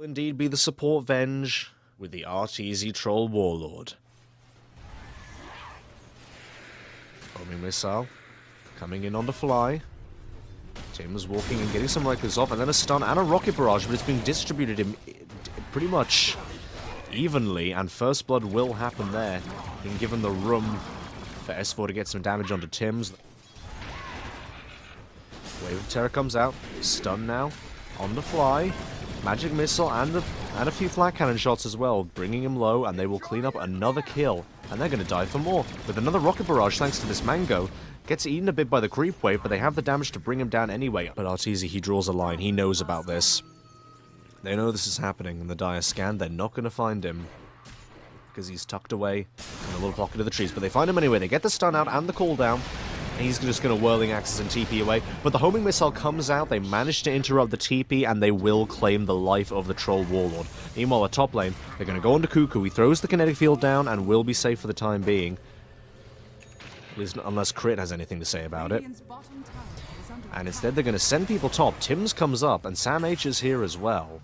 Indeed be the support Venge with the RTZ Troll Warlord. Homing missile coming in on the fly. Tim's walking and getting some right off, and then a stun and a rocket barrage, but it's being distributed pretty much evenly, and first blood will happen there, being given the room for S4 to get some damage onto Tim's. Wave of Terror comes out, stun now, on the fly. Magic missile and a few flat cannon shots as well, bringing him low, and they will clean up another kill. And they're going to die for more. With another rocket barrage thanks to this Mango. Gets eaten a bit by the creep wave, but they have the damage to bring him down anyway. But RTZ, he draws a line. He knows about this. They know this is happening in the dire scan. They're not going to find him, because he's tucked away in a little pocket of the trees. But they find him anyway. They get the stun out and the cooldown. He's just going to Whirling Axes and TP away. But the homing missile comes out. They manage to interrupt the TP, and they will claim the life of the Troll Warlord. Meanwhile, at top lane, they're going to go on to Cuckoo. He throws the kinetic field down and will be safe for the time being. At least unless Crit has anything to say about it. And instead, they're going to send people top. Tims comes up, and Sam H is here as well.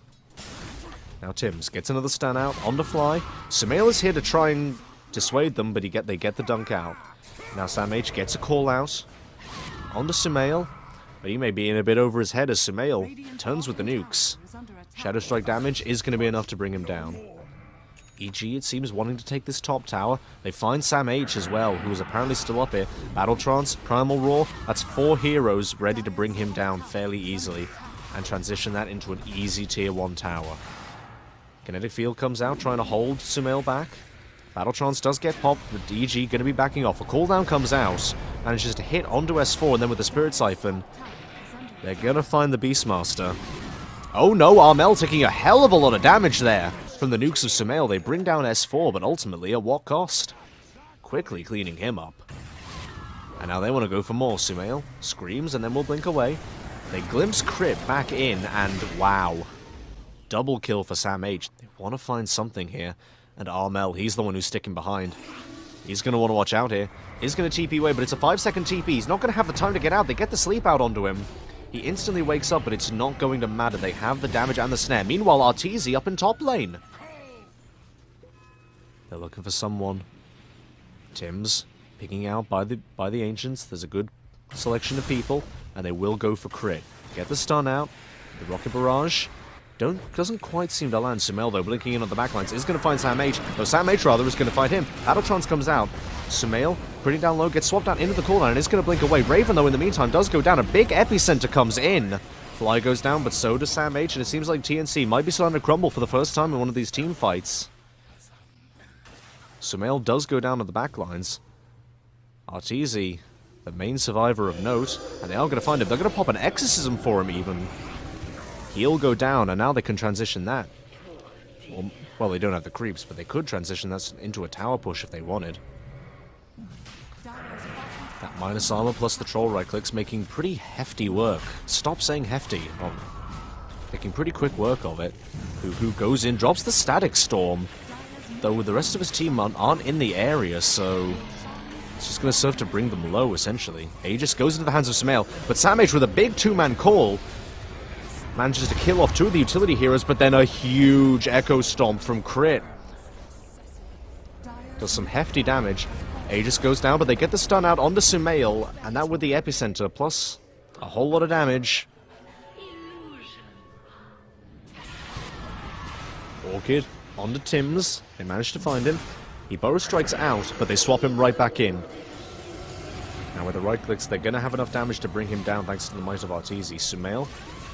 Now Tims gets another stun out on the fly. Sumail is here to try and dissuade them, but they get the dunk out. Now Sam H gets a call out onto Sumail, but he may be in a bit over his head as Sumail turns with the nukes. Shadow Strike damage is going to be enough to bring him down. EG, it seems, wanting to take this top tower. They find Sam H as well, who is apparently still up here. Battle Trance, Primal Roar, that's 4 heroes ready to bring him down fairly easily and transition that into an easy tier 1 tower. Kinetic Field comes out, trying to hold Sumail back. Battle Trance does get popped, but EG going to be backing off. A cooldown comes out, and it's just a hit onto S4, and then with the Spirit Siphon, they're going to find the Beastmaster. Oh no, Armel taking a hell of a lot of damage there from the nukes of Sumail. They bring down S4, but ultimately at what cost? Quickly cleaning him up. And now they want to go for more. Sumail screams, and then will blink away. They glimpse Crit back in, and wow. Double kill for Sam H. They want to find something here. And Armel, he's the one who's sticking behind. He's going to want to watch out here. He's going to TP away, but it's a 5-second TP. He's not going to have the time to get out. They get the sleep out onto him. He instantly wakes up, but it's not going to matter. They have the damage and the snare. Meanwhile, RTZ up in top lane. They're looking for someone. Tim's picking out by the Ancients. There's a good selection of people, and they will go for Crit. Get the stun out. The Rocket Barrage doesn't quite seem to land. Sumail, though, blinking in on the backlines, is going to find Sam H. Though Sam H, rather, is going to find him. Battle Trance comes out. Sumail, pretty down low, gets swapped out into the cooldown and is going to blink away. Raven, though, in the meantime, does go down. A big epicenter comes in. Fly goes down, but so does Sam H, and it seems like TNC might be starting to crumble for the first time in one of these team fights. Sumail does go down to the backlines. RTZ, the main survivor of note, and they are going to find him. They're going to pop an exorcism for him, even. He'll go down, and now they can transition that. Well, they don't have the creeps, but they could transition that into a tower push if they wanted. That minus armor plus the troll right clicks making pretty hefty work. Stop saying hefty. Oh, making pretty quick work of it. Who goes in, drops the static storm. Though the rest of his team aren't in the area, so it's just going to serve to bring them low, essentially. Aegis goes into the hands of Sumail, but Sam H with a big 2-man call manages to kill off 2 of the utility heroes, but then a huge Echo Stomp from Crit does some hefty damage. Aegis goes down, but they get the stun out onto Sumail, and that with the epicenter, plus a whole lot of damage. Orchid onto Tims. They manage to find him. He burrow strikes out, but they swap him right back in. Now with the right clicks, they're going to have enough damage to bring him down thanks to the might of RTZ. Sumail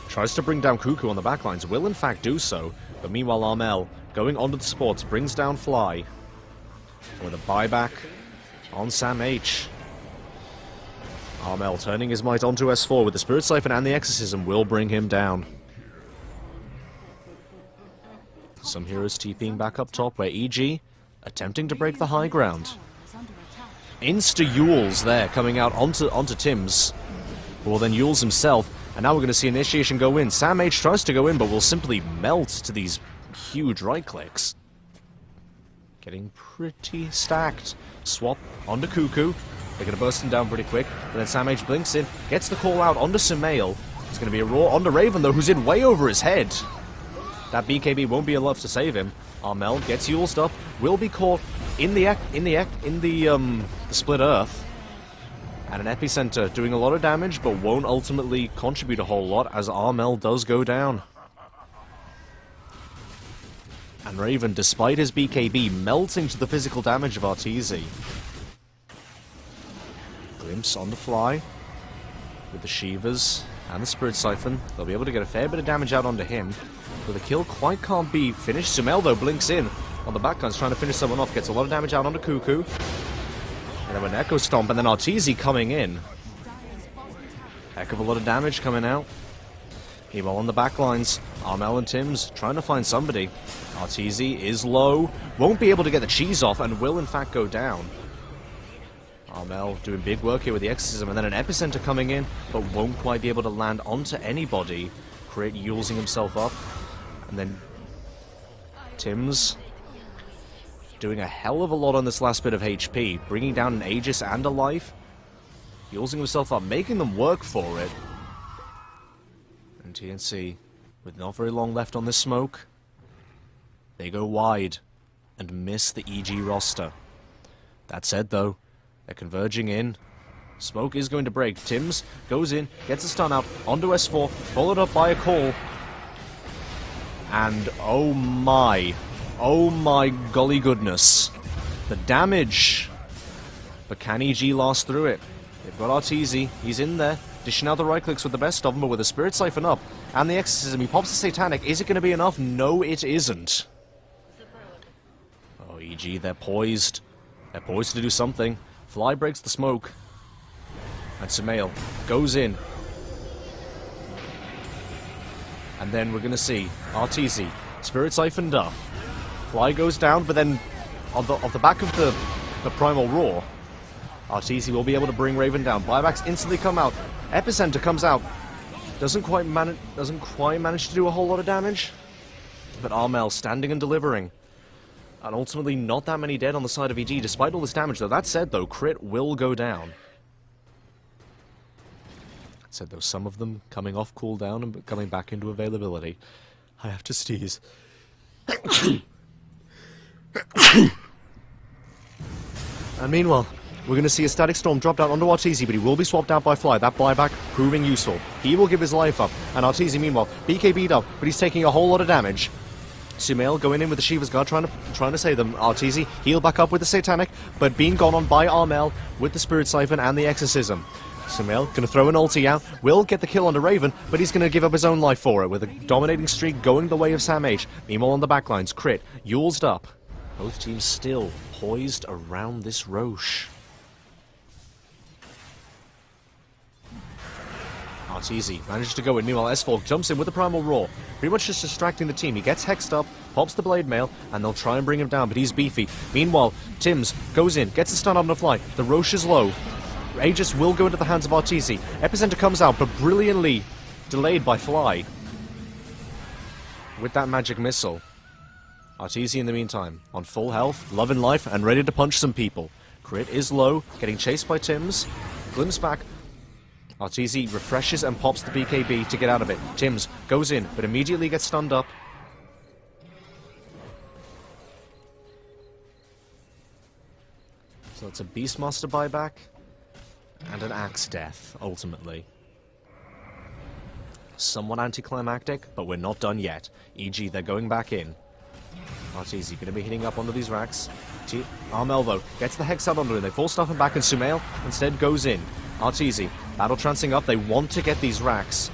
tries to bring down Cuckoo on the backlines, will in fact do so, but meanwhile Armel, going onto the supports, brings down Fly with a buyback on Sam H. Armel turning his might onto S4 with the Spirit Siphon and the Exorcism will bring him down. Some heroes TPing back up top where EG attempting to break the high ground. Insta-Yules there coming out onto Tims, who will then Yules himself. And now we're going to see Initiation go in. Sam H tries to go in, but will simply melt to these huge right clicks. Getting pretty stacked. Swap onto Cuckoo. They're going to burst him down pretty quick. But then Sam H blinks in, gets the call out onto Sumail. It's going to be a roar onto Raven, though, who's in way over his head. That BKB won't be enough to save him. Armel gets Yuled up, will be caught in the split earth. And an epicenter doing a lot of damage, but won't ultimately contribute a whole lot as Armel does go down. And Raven, despite his BKB, melting to the physical damage of Arteezy. Glimpse on the fly with the Shivas and the Spirit Siphon. They'll be able to get a fair bit of damage out onto him, but the kill quite can't be finished. Sumail, though, blinks in on the backlines, trying to finish someone off. Gets a lot of damage out onto Cuckoo. And then an Echo Stomp, and then Arteezy coming in. Heck of a lot of damage coming out. Meanwhile, on the backlines, Armel and Tims trying to find somebody. Arteezy is low, won't be able to get the cheese off, and will in fact go down. Armel doing big work here with the Exorcism, and then an Epicenter coming in, but won't quite be able to land onto anybody. Crit using himself up, and then Tims doing a hell of a lot on this last bit of HP, bringing down an Aegis and a life, using himself up, making them work for it. And TNC, with not very long left on this smoke, they go wide and miss the EG roster. That said, though, they're converging in. Smoke is going to break. Tims goes in, gets a stun out onto S4, followed up by a call. And oh my golly goodness, the damage. But can EG last through it? They've got Arteezy, he's in there, dishing out the right clicks with the best of them, but with a Spirit Siphon up and the Exorcism, he pops the Satanic. Is it going to be enough? No, it isn't. Oh, EG, they're poised. They're poised to do something. Fly breaks the smoke. And Sumail goes in. And then we're going to see Arteezy, Spirit Siphoned up. Fly goes down, but then off the back of the Primal Roar, Arteezy will be able to bring Raven down. Buybacks instantly come out. Epicenter comes out. Doesn't quite manage to do a whole lot of damage. But Armel standing and delivering. And ultimately not that many dead on the side of EG, despite all this damage, though. That said, though, crit will go down. That said, though, some of them coming off cooldown and coming back into availability. I have to sneeze. And meanwhile, we're going to see a Static Storm drop down onto Arteezy, but he will be swapped out by Fly. That buyback proving useful. He will give his life up, and Arteezy, meanwhile, BKB'd up, but he's taking a whole lot of damage. Sumail going in with the Shiva's Guard, trying to save them. Arteezy heal back up with the Satanic, but being gone on by Armel with the Spirit Siphon and the Exorcism. Sumail going to throw an ulti out, will get the kill onto Raven, but he's going to give up his own life for it, with a dominating streak going the way of Sam H. Meanwhile on the backlines, crit, Yuled up. Both teams still poised around this Roche. Arteezy manages to go in. Meanwhile, S4 jumps in with the Primal Roar, pretty much just distracting the team. He gets hexed up, pops the Blade Mail, and they'll try and bring him down, but he's beefy. Meanwhile, Tims goes in, gets a stun on the fly. The Roche is low. Aegis will go into the hands of Arteezy. Epicenter comes out, but brilliantly delayed by Fly with that magic missile. Arteezy, in the meantime, on full health, love and life, and ready to punch some people. Crit is low, getting chased by Tims. Glimpse back. Arteezy refreshes and pops the BKB to get out of it. Tims goes in, but immediately gets stunned up. So it's a Beastmaster buyback and an Axe death, ultimately. Somewhat anticlimactic, but we're not done yet. E.g., they're going back in. Arteezy going to be hitting up onto these racks. Armel, though, gets the Hex out onto him. They force stuff him back, and Sumail instead goes in. Arteezy, battle trancing up. They want to get these racks.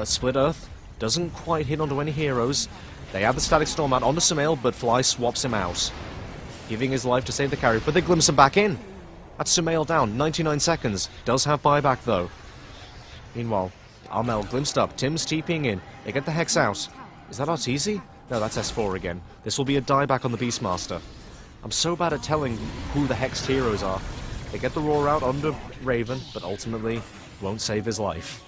Split Earth doesn't quite hit onto any heroes. They have the Static Storm out onto Sumail, but Fly swaps him out, giving his life to save the carry. But they glimpse him back in. That's Sumail down. 99 seconds. Does have buyback, though. Meanwhile, Armel glimpsed up. Tim's TPing in. They get the Hex out. Is that Arteezy? No, that's S4 again. This will be a dieback on the Beastmaster. I'm so bad at telling who the Hexed heroes are. They get the Roar out under Raven, but ultimately won't save his life.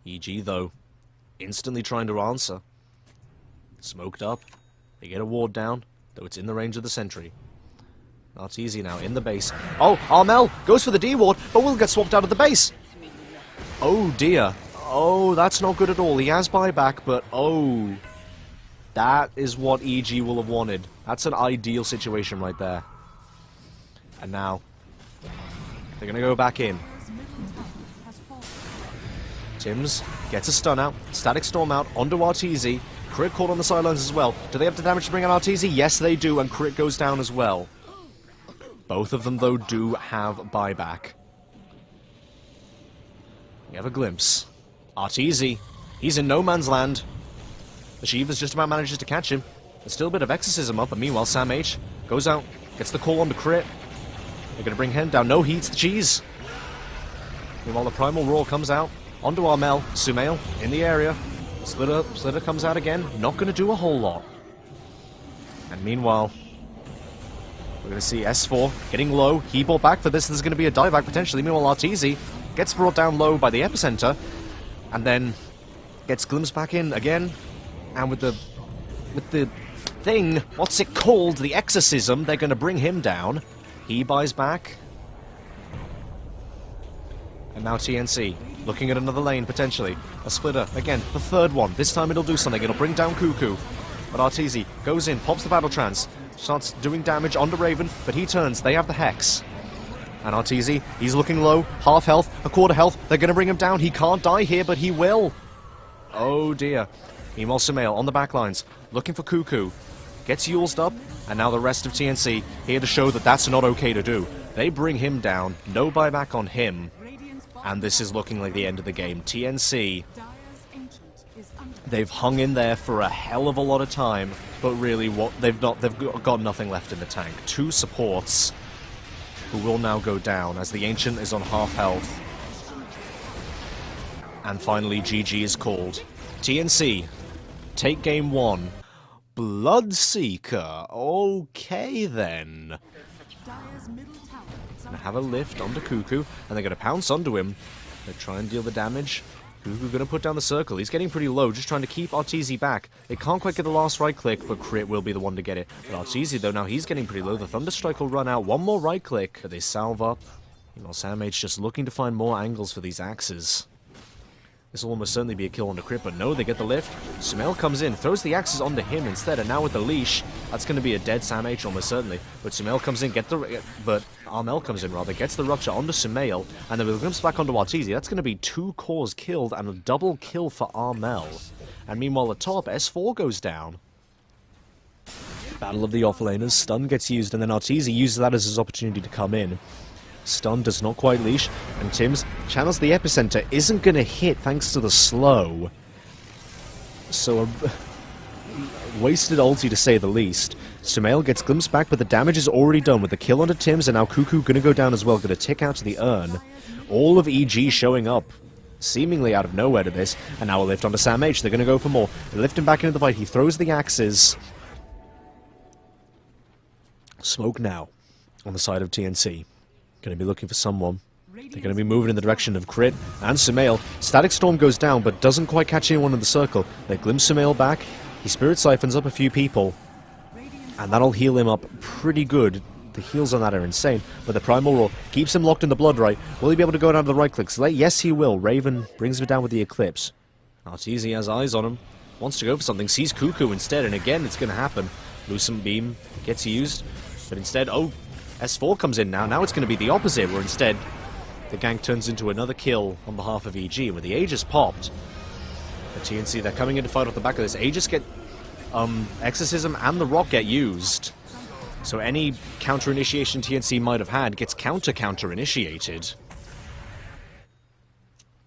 EG, though, instantly trying to answer. Smoked up. They get a ward down, though it's in the range of the sentry. Arteezy now in the base. Oh, Armel goes for the D-Ward, but will get swapped out of the base. Oh dear. Oh, that's not good at all. He has buyback, but oh. That is what EG will have wanted. That's an ideal situation right there. And now, they're going to go back in. Tims gets a stun out, static storm out, onto Arteezy. Crit caught on the sidelines as well. Do they have the damage to bring out Arteezy? Yes, they do, and Crit goes down as well. Both of them, though, do have buyback. We have a glimpse. Arteezy, he's in no man's land. The Shiva's just about manages to catch him. There's still a bit of exorcism up, but meanwhile, Sam H goes out, gets the call on the Crit. They're going to bring him down. No, he eats the cheese. Meanwhile, the Primal Roar comes out. Onto Armel. Sumail in the area. Slitter comes out again. Not going to do a whole lot. And meanwhile, we're going to see S4 getting low. He brought back for this. There's going to be a dieback potentially. Meanwhile, Arteezy gets brought down low by the epicenter. And then gets glimpsed back in again. And with the thing, what's it called? The exorcism. They're going to bring him down. He buys back. And now TNC, looking at another lane, potentially. A splitter, again, the third one. This time it'll do something, it'll bring down Cuckoo. But Arteezy goes in, pops the battle trance, starts doing damage onto Raven, but he turns, they have the Hex. And Arteezy, he's looking low, half health, a quarter health, they're gonna bring him down, he can't die here, but he will. Oh dear. Meanwhile, Sumail on the backlines, looking for Cuckoo. Gets Yulesed up, and now the rest of TNC here to show that that's not okay to do. They bring him down, no buyback on him. And this is looking like the end of the game. TNC, they've hung in there for a hell of a lot of time, but really they've got nothing left in the tank. Two supports who will now go down as the Ancient is on half health. And finally GG is called. TNC, take game one. Bloodseeker, okay then. Gonna have a lift onto Cuckoo, and they're gonna pounce onto him. They try and deal the damage. Cuckoo gonna put down the circle. He's getting pretty low, just trying to keep Arteezy back. They can't quite get the last right click, but Crit will be the one to get it. But Arteezy, though, now he's getting pretty low. The Thunderstrike will run out. One more right click. They salve up. You know, Sam H just looking to find more angles for these axes. This will almost certainly be a kill on the Crit, but no, they get the lift. Sumail comes in, throws the axes onto him instead, and now with the leash, that's going to be a dead Sam H almost certainly. But Sumail comes in, but Armel comes in rather, gets the rupture onto Sumail, and then with a glimpse back onto Arteezy. That's going to be 2 cores killed and a double kill for Armel. And meanwhile at top, S4 goes down. Battle of the offlaners, stun gets used, and then Arteezy uses that as his opportunity to come in. Stun does not quite leash, and Tims channels the epicenter, isn't going to hit thanks to the slow. So a wasted ulti to say the least. Sumail gets glimpsed back, but the damage is already done with the kill onto Tims, and now Cuckoo going to go down as well, going to tick out to the urn. All of EG showing up, seemingly out of nowhere to this, and now a lift onto Sam H, they're going to go for more. They lift him back into the fight, he throws the axes. Smoke now on the side of TNC. Going to be looking for someone. They're going to be moving in the direction of Crit and Sumail. Static Storm goes down, but doesn't quite catch anyone in the circle. They glimpse Sumail back. He Spirit Siphons up a few people. And that'll heal him up pretty good. The heals on that are insane. But the Primal Roar keeps him locked in the Blood Right. Will he be able to go down to the right clicks? Yes, he will. Raven brings him down with the Eclipse. Arteezy has eyes on him. Wants to go for something. Sees Cuckoo instead. And again, it's going to happen. Lucent Beam gets used. But instead, oh, S4 comes in now. Now it's going to be the opposite, where instead the gank turns into another kill on behalf of EG, where the Aegis popped. The TNC, they're coming in to fight off the back of this. Aegis get Exorcism and the Rock get used. So any counter-initiation TNC might have had gets counter-initiated.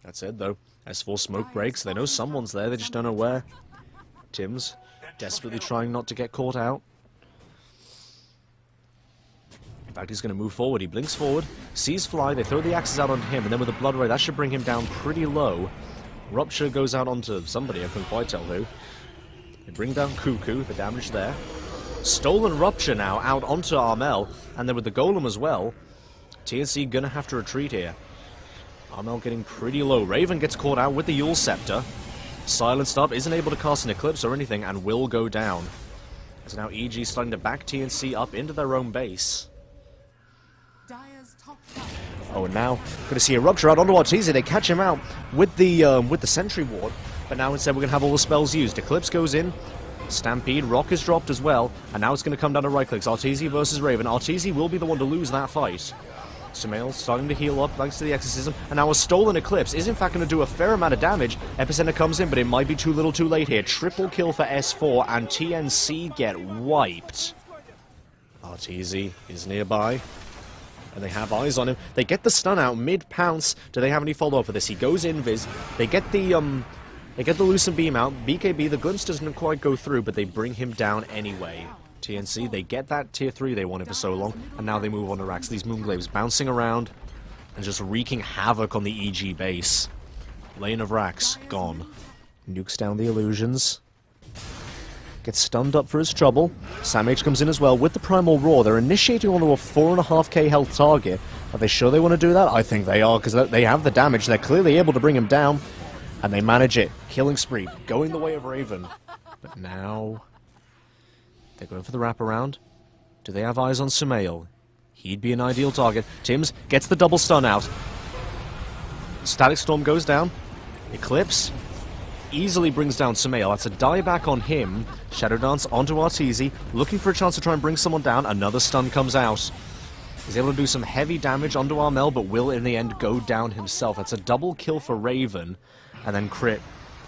That's it, though. S4 smoke breaks. They know someone's there, they just don't know where. Tims desperately trying not to get caught out. In fact, he's going to move forward. He blinks forward, sees Fly, they throw the axes out onto him, and then with the Blood Ray, that should bring him down pretty low. Rupture goes out onto somebody, I couldn't quite tell who. They bring down Cuckoo, the damage there. Stolen Rupture now out onto Armel, and then with the Golem as well. TNC going to have to retreat here. Armel getting pretty low. Raven gets caught out with the Yule Scepter. Silenced up, isn't able to cast an Eclipse or anything, and will go down. So now EG starting to back TNC up into their own base. Oh, and now going to see a rupture out onto Arteezy. They catch him out with the sentry ward, but now instead we're going to have all the spells used. Eclipse goes in, Stampede, Rock is dropped as well, and now it's going to come down to right clicks. Arteezy versus Raven. Arteezy will be the one to lose that fight. Sumail starting to heal up thanks to the Exorcism, and now a stolen Eclipse is in fact going to do a fair amount of damage. Epicenter comes in, but it might be too little too late here. Triple kill for S4, and TNC get wiped. Arteezy is nearby, and they have eyes on him. They get the stun out mid-pounce. Do they have any follow-up for this? He goes invis. They get the Lucent Beam out. BKB, the glimpse doesn't quite go through, but they bring him down anyway. TNC, they get that tier 3 they wanted for so long, and now they move on to Rax. These Moonglaves bouncing around and just wreaking havoc on the EG base. Lane of Rax, gone. Nukes down the illusions. Gets stunned up for his trouble. SamH comes in as well with the Primal Roar. They're initiating onto a 4.5k health target. Are they sure they want to do that? I think they are, because they have the damage. They're clearly able to bring him down, and they manage it. Killing spree, going the way of Raven. But now they're going for the wraparound. Do they have eyes on Sumail? He'd be an ideal target. Tims gets the double stun out. Static Storm goes down. Eclipse easily brings down Sumail. That's a dieback on him. Shadow Dance onto Arteezy, looking for a chance to try and bring someone down. Another stun comes out. He's able to do some heavy damage onto Armel, but will in the end go down himself. That's a double kill for Raven. And then crit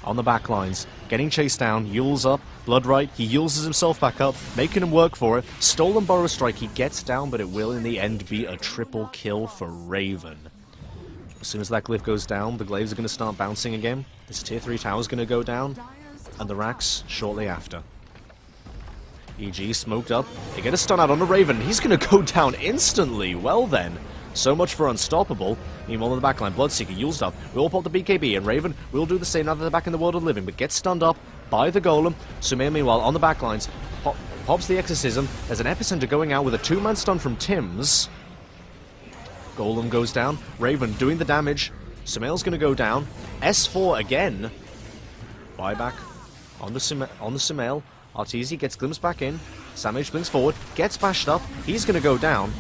on the backlines. Getting chased down, Yule's up, Bloodright, he Yules himself back up, making him work for it. Stolen Burrow Strike, he gets down, but it will in the end be a triple kill for Raven. As soon as that glyph goes down, the glaives are going to start bouncing again. This tier 3 tower is going to go down, and the Rax shortly after. EG smoked up, they get a stun out on the Raven, he's going to go down instantly. Well then, so much for Unstoppable. Meanwhile in the backline, Bloodseeker, Yule's up. We'll pop the BKB, and Raven will do the same now that they're back in the world of living, but gets stunned up by the Golem. Sumail, meanwhile, on the backlines, pops the Exorcism. There's an Epicenter going out with a 2-man stun from Tims. Golem goes down. Raven doing the damage. Sumail's going to go down. S4 again. Buyback on the Sumail. Arteezy gets glimpsed back in. SamH blinks forward, gets bashed up. He's going to go down.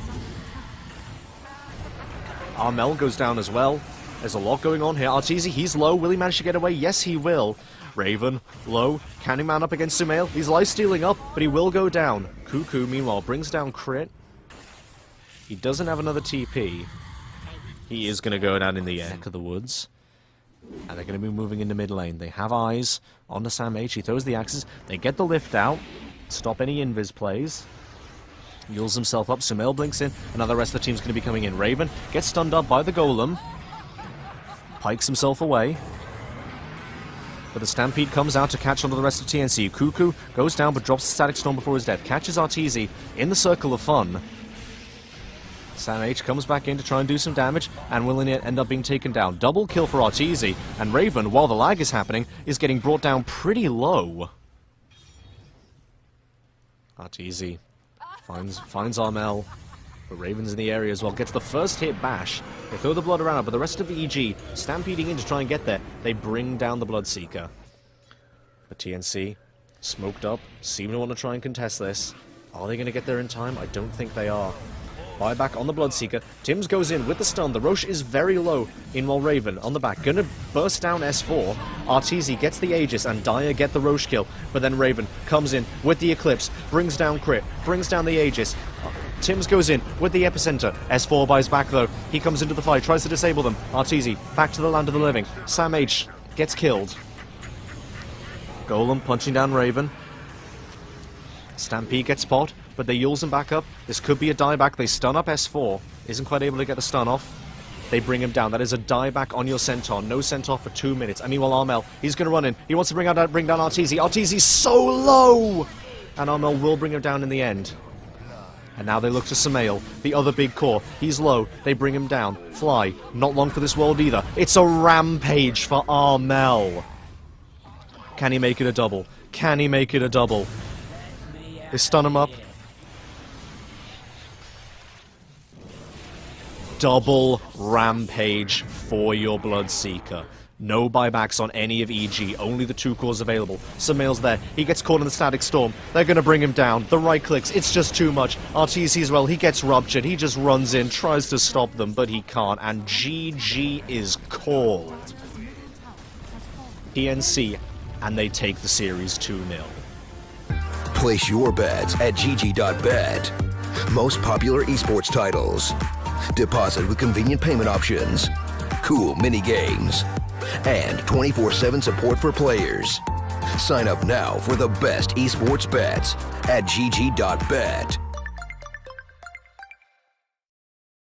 Armel goes down as well. There's a lot going on here. Arteezy, he's low. Will he manage to get away? Yes, he will. Raven, low. Can he man up against Sumail? He's life-stealing up, but he will go down. Cuckoo, meanwhile, brings down Crit. He doesn't have another TP. He is going to go down in the neck of the woods. And they're going to be moving into mid lane. They have eyes on the SamH. He throws the axes. They get the lift out. Stop any invis plays. Yules himself up, Sumail blinks in, and now the rest of the team's going to be coming in. Raven gets stunned up by the Golem, pikes himself away, but the Stampede comes out to catch onto the rest of TNC. Cuckoo goes down but drops the Static Storm before his death, catches Arteezy in the circle of fun. SamH comes back in to try and do some damage, and will end up being taken down. Double kill for Arteezy, and Raven, while the lag is happening, is getting brought down pretty low. Arteezy finds Armel, but Raven's in the area as well. Gets the first hit bash. They throw the blood around, but the rest of the EG stampeding in to try and get there. They bring down the Bloodseeker. The TNC, smoked up, seem to want to try and contest this. Are they going to get there in time? I don't think they are. Buyback on the Bloodseeker. Tims goes in with the stun. The Roche is very low. Meanwhile, Raven on the back. Gonna burst down S4. Arteezy gets the Aegis, and Dyer get the Roche kill. But then Raven comes in with the Eclipse. Brings down Crit. Brings down the Aegis. Tims goes in with the Epicenter. S4 buys back though. He comes into the fight. Tries to disable them. Arteezy back to the land of the living. SamH gets killed. Golem punching down Raven. Stampede gets spot, but they Yules him back up. This could be a dieback. They stun up S4. Isn't quite able to get the stun off. They bring him down. That is a dieback on your Centaur. No Centaur for 2 minutes. And meanwhile, Armel, he's going to run in. He wants to bring down Arteezy. Arteezy's so low! And Armel will bring him down in the end. And now they look to Sumail, the other big core. He's low. They bring him down. Fly. Not long for this world either. It's a rampage for Armel. Can he make it a double? Can he make it a double? They stun him up. Double rampage for your Bloodseeker. No buybacks on any of EG, only the 2 cores available. Sumail's there, he gets caught in the static storm. They're gonna bring him down. The right clicks, it's just too much. RTC as well, he gets ruptured, he just runs in, tries to stop them, but he can't, and GG is called. TNC, and they take the series 2-0. Place your bets at gg.bet. Most popular esports titles. Deposit with convenient payment options. Cool mini games. And 24/7 support for players. Sign up now for the best esports bets at gg.bet.